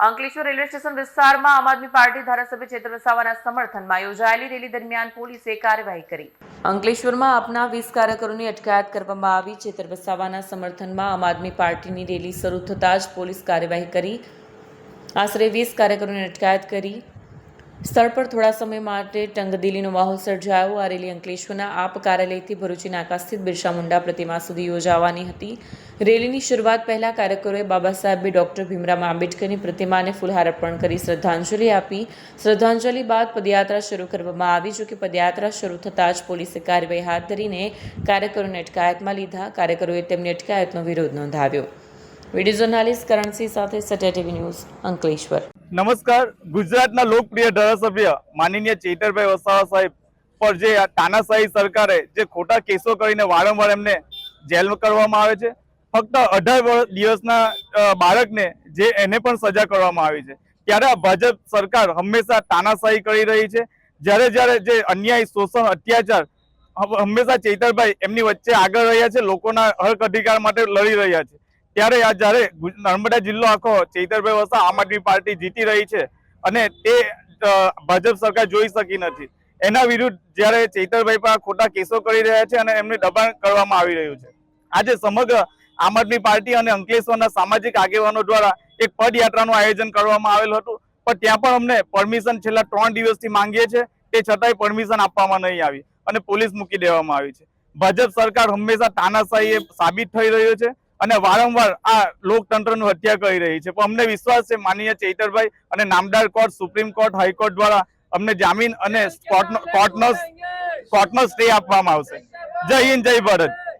Ankleshwar railway station વિસ્તારમાં આમ આદમી party ધારાસભ્ય ચેતર વસાવાના સમર્થનમાં યોજાયેલી રેલી દરમિયાન પોલીસે કાર્યવાહી કરી। અંકલેશ્વરમાં આપના 20 કાર્યકરોની અટકાયત કરવામાં આવી। ચેતર વસાવાના સમર્થનમાં આમ આદમી પાર્ટીની રેલી શરૂ થતાં જ પોલીસ કાર્યવાહી કરી આશરે 20 કાર્યકરોની અટકાયત કરી। સ્થળ પર થોડા સમય માટે તંગદિલીનો માહોલ સર્જાયો। આ રેલી અંકલેશ્વરના આપ કાર્યાલયથી ભરૂચી નાકા સ્થિત બિરસા મુંડા પ્રતિમા સુધી યોજાવાની હતી। રેલીની શરૂઆત પહેલા કાર્યકરોએ બાબા સાહેબ ડોક્ટર ભીમરાવ આંબેડકરની પ્રતિમાને ફૂલહાર અર્પણ કરી શ્રદ્ધાંજલિ આપી। શ્રદ્ધાંજલિ બાદ પદયાત્રા શરૂ કરવામાં આવી। જોકે પદયાત્રા શરૂ થતાં જ પોલીસે કાર્યવાહી હાથ ધરીને કાર્યકરોને અટકાયતમાં લીધા। કાર્યકરોએ તેમની અટકાયતનો વિરોધ નોંધાવ્યો। वीडियो जर्नलिस्ट करण सिंह साथे सत्या टीवी न्यूज अंकलेश्वर। नमस्कार। गुजरातना लोकप्रिय धारासभ्य माननीय चेतरभाई वसावा साहेब पर जे तानाशाही सरकारे जे खोटा केसो करीने वारंवार एमने जेल करवामां आवे छे। फक्त 18 दिवसना बाळकने जे एने पण सजा करवामां आवी छे। त्यारे भाजप सरकार हमेशा तानाशाही करी रही छे। ज्यारे ज्यारे जे अन्याय शोषण अत्याचार हमेशा चेतरभाई एमनी वच्चे आगळ रह्या छे, लोकोना हक अधिकार माटे लड़ी रह्या छे। ત્યારે આ જ્યારે નર્મદા જિલ્લો આખો ચેતરભાઈ વસાવા આમ આદમી પાર્ટી જીતી રહી છે અને તે ભાજપ સરકાર જોઈ શકી નથી। એના વિરુદ્ધ જ્યારે ચેતરભાઈ પર ખોટા કેસો કરી રહ્યા છે અને એમને દબાણ કરવામાં આવી રહ્યું છે। આજે સમગ્ર આમ આદમી પાર્ટી અને અંકલેશ્વરના સામાજિક આગેવાનો દ્વારા એક પદયાત્રાનું આયોજન કરવામાં આવેલું હતું, પણ ત્યાં પણ અમને પરમિશન છેલ્લા 3 દિવસથી માંગીએ છીએ, તે છતાંય પરમિશન આપવામાં નહીં આવી અને પોલીસ મૂકી દેવામાં આવી છે। ભાજપ સરકાર હંમેશા તાનાશાહી સાબિત થઈ રહ્યો છે અને વારંવાર આ લોકતંત્રનું હત્યા કરી રહી છે। પણ અમને વિશ્વાસ છે માનનીય ચેતરભાઈ અને નામદાર કોર્ટ, સુપ્રીમ કોર્ટ, હાઈકોર્ટ દ્વારા અમને જામીન અને કોર્ટનો સ્ટે આપવામાં આવશે। જય હિન્દ, જય ભારત।